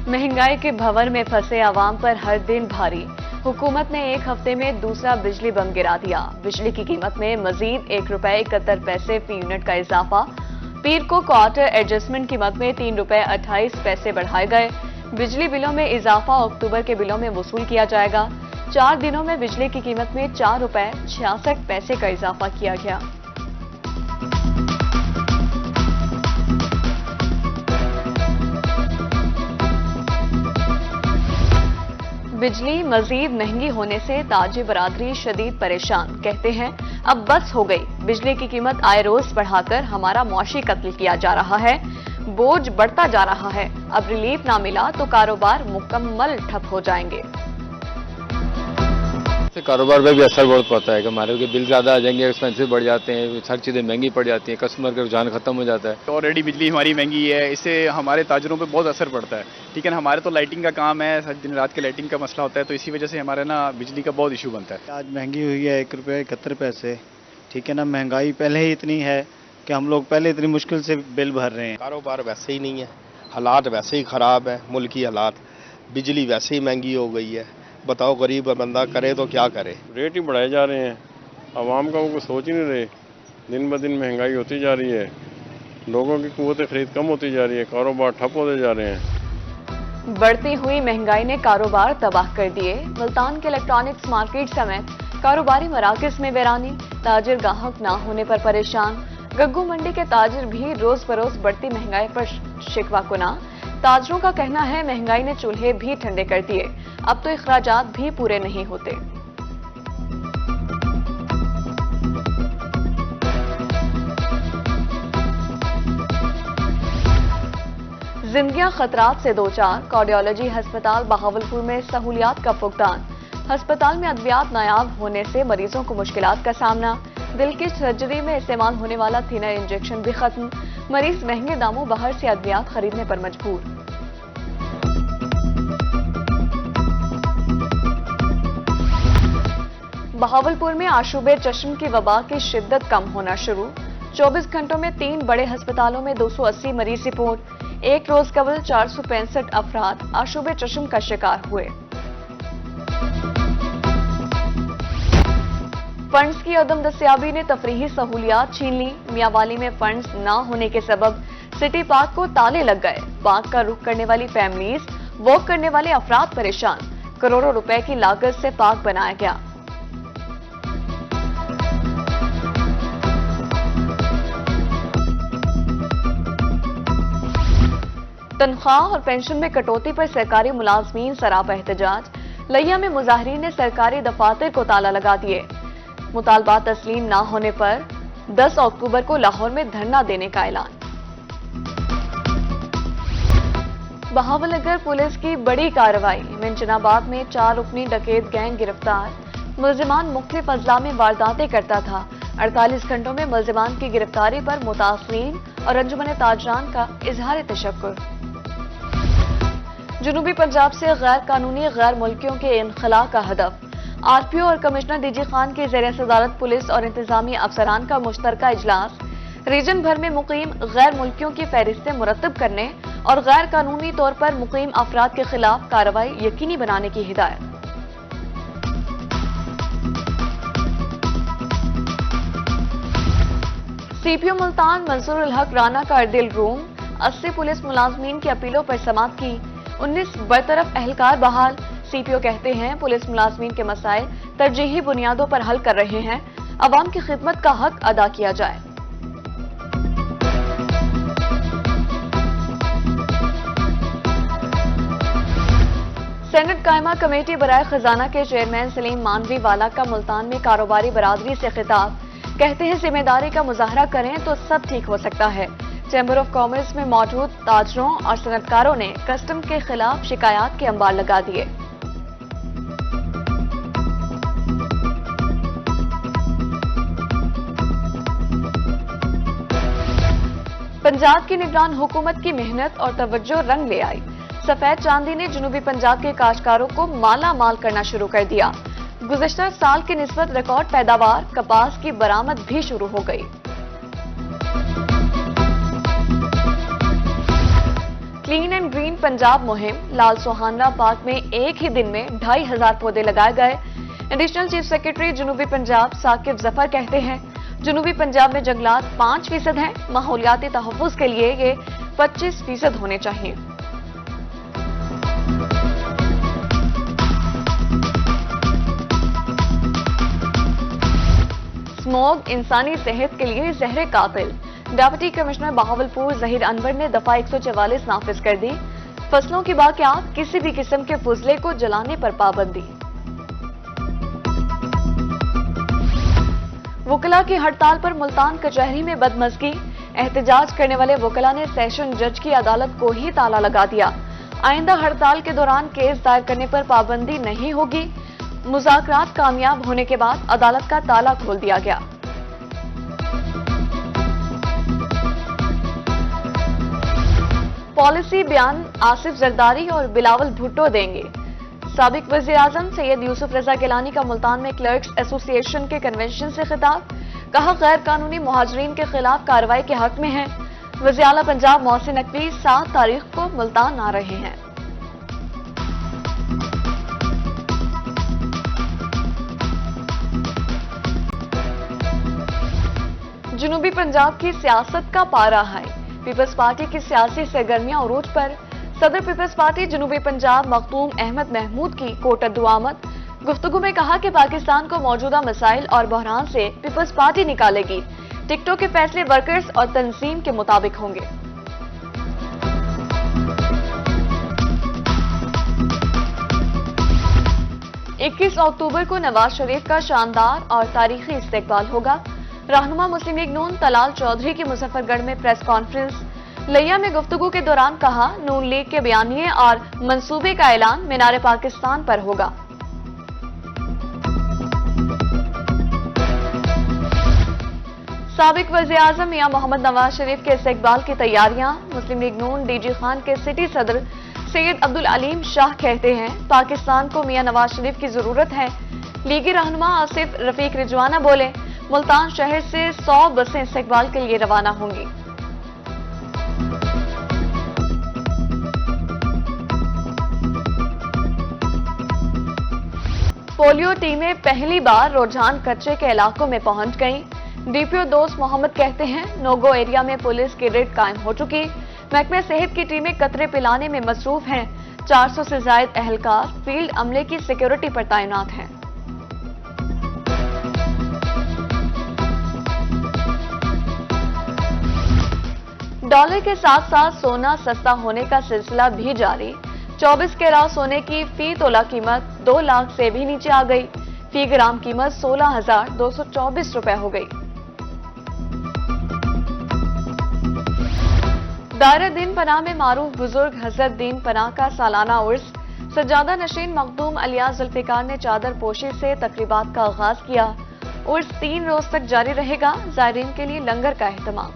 महंगाई के भंवर में फंसे आवाम पर हर दिन भारी। हुकूमत ने एक हफ्ते में दूसरा बिजली बम गिरा दिया। बिजली की कीमत में मजीद ₹1.71 फी यूनिट का इजाफा। पीर को क्वार्टर एडजस्टमेंट कीमत में ₹3.28 बढ़ाए गए। बिजली बिलों में इजाफा अक्टूबर के बिलों में वसूल किया जाएगा। 4 दिनों में बिजली की कीमत में ₹4.66 का इजाफा किया गया। बिजली मजीद महंगी होने से ताजी बरादरी शदीद परेशान। कहते हैं अब बस हो गई, बिजली की कीमत आए रोज बढ़ाकर हमारा मौशी कत्ल किया जा रहा है। बोझ बढ़ता जा रहा है। अब रिलीफ ना मिला तो कारोबार मुकम्मल ठप हो जाएंगे। कारोबार में भी असर बहुत पड़ता है कि हमारे के बिल ज्यादा आ जाएंगे, एक्सपेंसिव बढ़ जाते हैं, हर चीजें महंगी पड़ जाती हैं, कस्टमर का रुझान खत्म हो जाता है। ऑलरेडी बिजली हमारी महंगी है, इससे हमारे ताजरों पे बहुत असर पड़ता है। ठीक है ना, हमारे तो लाइटिंग का काम है, दिन रात के लाइटिंग का मसला होता है, तो इसी वजह से हमारे ना बिजली का बहुत इशू बनता है। आज महंगी हुई है ₹1.71। ठीक है ना, महंगाई पहले ही इतनी है कि हम लोग पहले इतनी मुश्किल से बिल भर रहे हैं। कारोबार वैसे ही नहीं है, हालात वैसे ही ख़राब है, मुल्की हालात, बिजली वैसे ही महंगी हो गई है। बताओ गरीब बंदा करे तो क्या करे। रेट ही बढ़ाए जा रहे हैं, आवाम का वो कुछ सोच ही नहीं रहे। दिन ब दिन महंगाई होती जा रही है, लोगों की कुव्वत खरीद कम होती जा रही है, कारोबार ठप होते जा रहे हैं। बढ़ती हुई महंगाई ने कारोबार तबाह कर दिए। मुल्तान के इलेक्ट्रॉनिक्स मार्केट समेत कारोबारी मराकज में वीरानी। ताजिर गाहक ना होने पर परेशान। गग्गू मंडी के ताजिर भी रोज बरोज बढ़ती महंगाई पर शिकवा कुना। ताजरों का कहना है महंगाई ने चूल्हे भी ठंडे कर दिए, अब तो इखराजात भी पूरे नहीं होते। जिंदगियां खतरात से दो चार। कार्डियोलॉजी अस्पताल बहावलपुर में सहूलियात का फुकदान। अस्पताल में अद्वियात नायाब होने से मरीजों को मुश्किलात का सामना। दिल की सर्जरी में इस्तेमाल होने वाला थिनर इंजेक्शन भी खत्म। मरीज महंगे दामों बाहर से अद्वियात खरीदने पर मजबूर। बहावलपुर में आशूबे चश्म की वबा की शिद्दत कम होना शुरू। 24 घंटों में 3 बड़े अस्पतालों में 280 मरीज रिपोर्ट। एक रोज कबल 465 अफराद आशूबे चश्म का शिकार हुए। फंड्स की अदम दस्तियाबी ने तफरीही सहूलियात छीन ली। मियांवाली में फंड्स न होने के सबब सिटी पार्क को ताले लग गए। पार्क का रुख करने वाली फैमिलीज, वॉक करने वाले अफराद परेशान। करोड़ों रुपए की लागत से पार्क बनाया गया। तनख्वाह और पेंशन में कटौती पर सरकारी मुलाजमीन सरापा एहतजाज। लिया में मुजाहिरीन ने सरकारी दफातर को ताला लगा दिए। मुतालबात तस्लीम न होने पर 10 अक्टूबर को लाहौर में धरना देने का ऐलान। बहावलनगर पुलिस की बड़ी कार्रवाई। मिंचनाबाद में 4 रुकनी डकैत गैंग गिरफ्तार। मुलजिमान मुख्तलिफ अजला में वारदातें करता था। 48 घंटों में मुलजिमान की गिरफ्तारी पर मुतासरीन और अंजुमन ताजरान का इजहार तशक्कुर। जनूबी पंजाब से गैर कानूनी गैर मुल्कियों के इनखला का हदफ। आरपीओ और कमिश्नर डीजी खान की ज़ेर सदारत पुलिस और इंतजामी अफसरान का मुश्तरका इजलास। रीजन भर में मुकीम गैर मुल्कियों की फहरिस्तें मुरतब करने और गैर कानूनी तौर पर मुकीम अफराद के खिलाफ कार्रवाई यकीनी बनाने की हिदायत। सीपीओ मुल्तान मंसूर उल हक राना का अर्दिल रूम। 80 पुलिस मुलाजमीन की अपीलों पर समाअत की। 19 बरतरफ एहलकार बहाल। सीपीओ कहते हैं पुलिस मुलाजमीन के मसाइल तरजीही बुनियादों पर हल कर रहे हैं। अवाम की खिदमत का हक अदा किया जाए। सेनेट कायमा कमेटी बराए खजाना के चेयरमैन सलीम मानवी वाला का मुल्तान में कारोबारी बरादरी से खिताब। कहते हैं जिम्मेदारी का मुजाहरा करें तो सब ठीक हो सकता है। चैम्बर ऑफ कॉमर्स में मौजूद ताजरों और सनतकारों ने कस्टम के खिलाफ शिकायत के अंबार लगा दिए। पंजाब की निगरान हुकूमत की मेहनत और तवज्जो रंग ले आई। सफेद चांदी ने जनूबी पंजाब के काश्तकारों को माला माल करना शुरू कर दिया। गुज़श्ता साल की निस्बत रिकॉर्ड पैदावार कपास की बरामद भी शुरू हो गई। क्लीन एंड ग्रीन पंजाब मुहिम लाल सुहाना पार्क में एक ही दिन में 2500 पौधे लगाए गए। एडिशनल चीफ सेक्रेटरी जनूबी पंजाब साकिब जफर कहते हैं जनूबी पंजाब में जंगलात 5% हैं, माहौलियाती तहफ्फुज के लिए ये 25% होने चाहिए। स्मॉग इंसानी सेहत के लिए जहर कातिल। डिप्टी कमिश्नर बहावलपुर जहीर अनवर ने दफा 144 नाफिज कर दी। फसलों की बाकियात किसी भी किस्म के फुजले को जलाने पर पाबंदी। वकला की हड़ताल पर मुल्तान कचहरी में बदमज़गी। एहतजाज करने वाले वकला ने सेशन जज की अदालत को ही ताला लगा दिया। आइंदा हड़ताल के दौरान केस दायर करने पर पाबंदी नहीं होगी। मुज़ाकरात कामयाब होने के बाद अदालत का ताला खोल दिया गया। पॉलिसी बयान आसिफ जरदारी और बिलावल भुट्टो देंगे। साबिक वज़ीर आज़म सैयद यूसुफ रजा गिलानी का मुल्तान में क्लर्क्स एसोसिएशन के कन्वेंशन से खिताब। कहा गैर कानूनी मुहाजिरीन के खिलाफ कार्रवाई के हक में है। वज़ीर आला पंजाब मोहसिन नकवी 7 तारीख को मुल्तान आ रहे हैं। जनूबी पंजाब की सियासत का पारा हाई। पीपल्स पार्टी की सियासी सरगर्मियां उरूज पर। सदर पीपल्स पार्टी जनूबी पंजाब मखदूम अहमद महमूद की कोटत दुआमद। गुफ्तगू में कहा कि पाकिस्तान को मौजूदा मसाइल और बहरान से पीपल्स पार्टी निकालेगी। टिकटों के फैसले वर्कर्स और तंजीम के मुताबिक होंगे। इक्कीस अक्टूबर को नवाज शरीफ का शानदार और तारीखी इस्तकबाल होगा। रहनुमा मुस्लिम लीग नून तलाल चौधरी की मुजफ्फरगढ़ में प्रेस कॉन्फ्रेंस। लिया में गुफ्तगू के दौरान कहा नून लीग के बयानिए और मंसूबे का ऐलान मीनार पाकिस्तान पर होगा। साबिक वज़ीर आज़म मियां मोहम्मद नवाज शरीफ के इस्तकबाल की तैयारियां। मुस्लिम लीग नून डीजी खान के सिटी सदर सैयद अब्दुल अलीम शाह कहते हैं पाकिस्तान को मियां नवाज शरीफ की जरूरत है। लीगी रहनुमा आसिफ रफीक रिजवाना बोले मुल्तान शहर से 100 बसें इस्तकबाल के लिए रवाना होंगी। पोलियो टीमें पहली बार रुझान कच्चे के इलाकों में पहुंच गईं। डीपीओ दोस्त मोहम्मद कहते हैं नोगो एरिया में पुलिस की रेड कायम हो चुकी। महकमे सेहत की टीमें कतरे पिलाने में मसरूफ हैं। 400 से ज्यादा एहलकार फील्ड अमले की सिक्योरिटी पर तैनात हैं। डॉलर के साथ साथ सोना सस्ता होने का सिलसिला भी जारी। 24 कैरेट सोने की फी तोला कीमत 2 लाख से भी नीचे आ गई। फी ग्राम कीमत 16,224 रुपए हो गई। दायरा दीन पनाह में मारूफ बुजुर्ग हजरत दीन पनाह का सालाना उर्स। सज्जादा नशीन मखदूम अलियास जुल्फिकार ने चादर पोशी से तकरीबात का आगाज किया। उर्स 3 रोज तक जारी रहेगा। ज़ायरीन के लिए लंगर का एहतमाम।